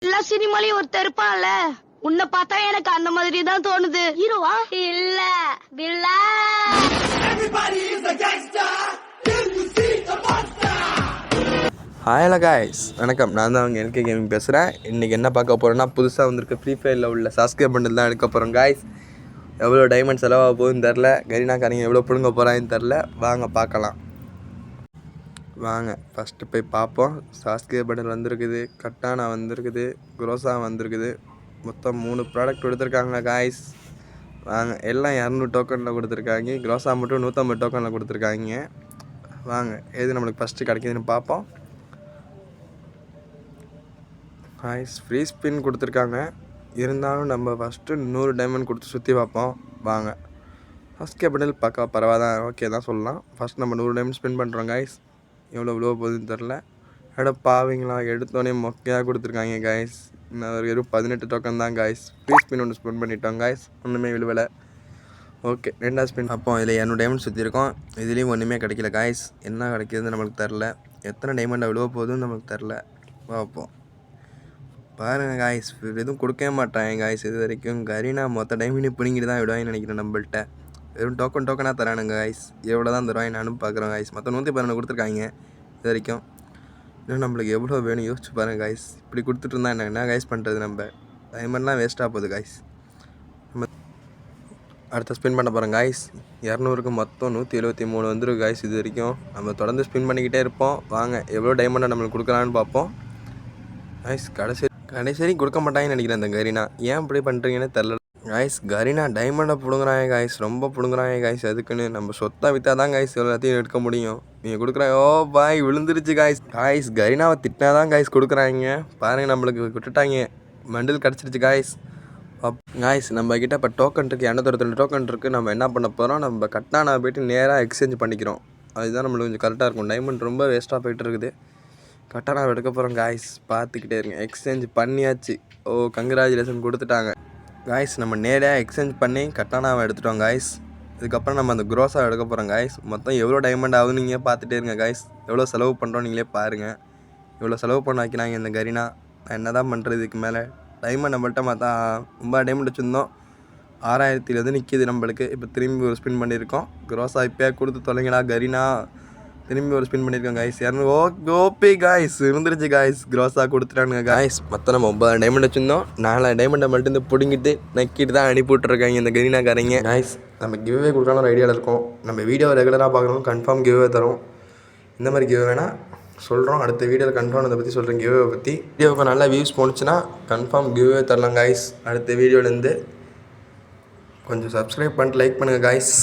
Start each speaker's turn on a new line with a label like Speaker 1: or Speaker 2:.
Speaker 1: எல்லா சினிமாலயும் ஒருத்தர் இருப்பான்ல, உன்னை பார்த்தா எனக்கு அந்த மாதிரி தான் தோணுது. ஹீரோவா? இல்ல, வில்லா.
Speaker 2: ஹாய் காய்ஸ், வணக்கம். நான் தான் அவங்க எல்கே கேமிங் பேசுகிறேன். இன்றைக்கி என்ன பார்க்க போகிறேன்னா, புதுசாக வந்திருக்க ஃப்ரீ ஃபயரில் உள்ள சப்ஸ்கிரைப் பண்டில் தான் எடுக்க போகிறோம் காய்ஸ். எவ்வளோ டைமண்ட் செலவாக போகுதுன்னு தெரில, கரீனாக்காரங்க எவ்வளோ பிடுங்க போகிறாங்கன்னு தெரில. வாங்க பார்க்கலாம். வாங்க ஃபஸ்ட்டு போய் பார்ப்போம். சப்ஸ்கிரைப் பண்டில் வந்திருக்குது, கட்டானா வந்திருக்குது, குரோசா வந்திருக்குது. மொத்தம் 3 ப்ராடக்ட் கொடுத்துருக்காங்க காய்ஸ். வாங்க, எல்லாம் 200 டோக்கனில் கொடுத்துருக்காங்க. குரோசா மட்டும் 150 டோக்கனில் கொடுத்துருக்காங்க. வாங்க, எது நம்மளுக்கு ஃபஸ்ட்டு கிடைக்கிதுன்னு பார்ப்போம். காய்ஸ், ஃப்ரீ ஸ்பின் கொடுத்துருக்காங்க. இருந்தாலும் நம்ம ஃபஸ்ட்டு 100 டைமண்ட் கொடுத்து சுற்றி பார்ப்போம். வாங்க, ஃபஸ்ட் கேபிட்டல் பார்க்க பரவாயில்ல, ஓகே தான் சொல்லலாம். ஃபஸ்ட் நம்ம 100 டைமண்ட் ஸ்பின் பண்ணுறோம் காய்ஸ். எவ்வளோ போகுதுன்னு தெரில. பாவீங்களா, எடுத்தோடனே மொக்கையாக கொடுத்துருக்காங்க காய்ஸ். நான் வெறும் 18 டோக்கன் தான் காய்ஸ். ஃப்ரீ ஸ்பின் ஒன்று ஸ்பின் பண்ணிட்டோம் காய்ஸ், ஒன்றுமே விழுவலை. ஓகே, 2வது ஸ்பின் அப்போ இதில் 200 டைமண்ட் சுற்றிருக்கோம். இதுலேயும் ஒன்றுமே கிடைக்கல காய்ஸ். என்ன கிடைக்கிதுன்னு நம்மளுக்கு தெரில. எத்தனை டைமண்ட் விழுவ போகுதுன்னு நம்மளுக்கு தெரில. பார்ப்போம். பாருங்கள் காய்ஸ், எதுவும் கொடுக்கவே மாட்டாங்க காய்ஸ். இது வரைக்கும் கரீனா மொத்த டைமண்டையும் பிடிங்கிட்டு தான் விடுவாங்கன்னு நினைக்கிறேன். நம்மள்கிட்ட வெறும் டோக்கனாக தரானுங்க காய்ஸ். எவ்வளோ தான் தருவாங்க நானும் பார்க்குறேன் காய்ஸ். மொத்தம் 112 கொடுத்துருக்காங்க இது வரைக்கும். இன்னும் நம்மளுக்கு எவ்வளோ வேணும் யோசிச்சு பாருங்கள் காய்ஸ். இப்படி கொடுத்துட்டு இருந்தால் என்ன காய்ஸ் பண்ணுறது? நம்ம டைமண்ட்லாம் வேஸ்ட்டாக போகுது காய்ஸ். நம்ம அடுத்த ஸ்பின் பண்ண போகிறோம் காய்ஸ். 200க்கு மொத்தம் 173 வந்துருக்கு காய்ஸ். இது வரைக்கும் நம்ம தொடர்ந்து ஸ்பின் பண்ணிக்கிட்டே இருப்போம். வாங்க, எவ்வளோ டைமண்டை நம்மளுக்கு கொடுக்கலான்னு பார்ப்போம் காய்ஸ். கடைசி கொடுக்க மாட்டாங்கன்னு நினைக்கிறேன் இந்த கரீனா. ஏன் இப்படி பண்ணுறீங்கன்னு தெரில காய்ஸ். கரீனா டைமண்டை பிடுங்குறாங்க காய்ஸ், ரொம்ப பிடுங்குறாங்க காய்ஸ். அதுக்குன்னு நம்ம சொத்தாக விற்றா தான் காய்ஸ் எல்லாத்தையும் எடுக்க முடியும். நீங்கள் கொடுக்குறாங்க. ஓ பாய், விழுந்துருச்சு காய்ஸ். காய்ஸ், கரீனாவை திட்டினா தான் காய்ஸ் கொடுக்குறாங்க. பாருங்கள், நம்மளுக்கு விட்டுட்டாங்க. மண்டில் கிடச்சிருச்சு காய்ஸ். காய்ஸ், நம்மக்கிட்ட இப்போ டோக்கன் இருக்குது, 202 டோக்கன் இருக்குது. நம்ம என்ன பண்ண போகிறோம், நம்ம கட்டானா போய்ட்டு நேராக எக்ஸ்சேஞ்ச் பண்ணிக்கிறோம். அதுதான் நம்மளுக்கு கொஞ்சம் கரெக்டாக இருக்கும். டைமண்ட் ரொம்ப வேஸ்ட்டாக போய்ட்டு இருக்குது. கட்டானா எடுக்க போகிறோம் காய்ஸ், பார்த்துக்கிட்டே இருங்க. எக்ஸ்சேஞ்ச் பண்ணியாச்சு. ஓ, கங்க்ராச்சுலேஷன் கொடுத்துட்டாங்க காய்ஸ். நம்ம நேராக எக்ஸ்சேஞ்ச் பண்ணி கட்டானாவை எடுத்துட்டோம் காய்ஸ். இதுக்கப்புறம் நம்ம அந்த குரோஸா எடுக்க போகிறோம் காய்ஸ். மொத்தம் எவ்வளோ டைமண்ட் ஆகுது நீங்கள் பார்த்துட்டே இருங்க காய்ஸ். எவ்வளோ செலவு பண்ணுறோம் நீங்களே பாருங்கள். இவ்வளோ செலவு பண்ண வைக்கிறாங்க இந்த கரீனா. நான் என்ன தான் பண்ணுறது இதுக்கு மேலே? டைமண்ட் நம்மள்கிட்ட பார்த்தா 9 டைமண்ட் வச்சுருந்தோம். 6000 நிற்கிது நம்மளுக்கு. இப்போ திரும்பி ஒரு ஸ்பின் பண்ணியிருக்கோம். குரோஸா இப்போயே கொடுத்து தொலைங்களா கரீனா. திரும்பி ஒரு ஸ்பின் பண்ணியிருக்கோம் காய்ஸ். 200 ஓபி காய்ஸ், இருந்துருச்சு காய்ஸ். குரோஸா கொடுத்துட்டானுங்க காய்ஸ். மொத்தம் நம்ம 9 டைமண்ட் வச்சுருந்தோம். 4 டைமண்டை மட்டும் பிடிங்கிட்டு நக்கிட்டு தான் அனுப்பி விட்ருக்காங்க இந்த கரீனாக்காரங்க காய்ஸ். நம்ம கிவ்வே கொடுக்கலான்னு ஒரு ஐடியாவில் இருக்கோம். நம்ம வீடியோவை ரெகுலராக பார்க்கணும், கன்ஃபார்ம் கிவ்வே தரோம். இந்த மாதிரி கிவ்வே வேணால் சொல்கிறோம். அடுத்த வீடியோவில் கன்ஃபார்ம் அதை பற்றி சொல்கிறேன். கிவ்வே பற்றி வீடியோவுக்கு நல்லா வியூஸ் போணுச்சுன்னா கன்ஃபார்ம் கிவ்வே தரலாம் காய்ஸ். அடுத்த வீடியோலேருந்து கொஞ்சம் சப்ஸ்கிரைப் பண்ணிட்டு லைக் பண்ணுங்கள் காய்ஸ்.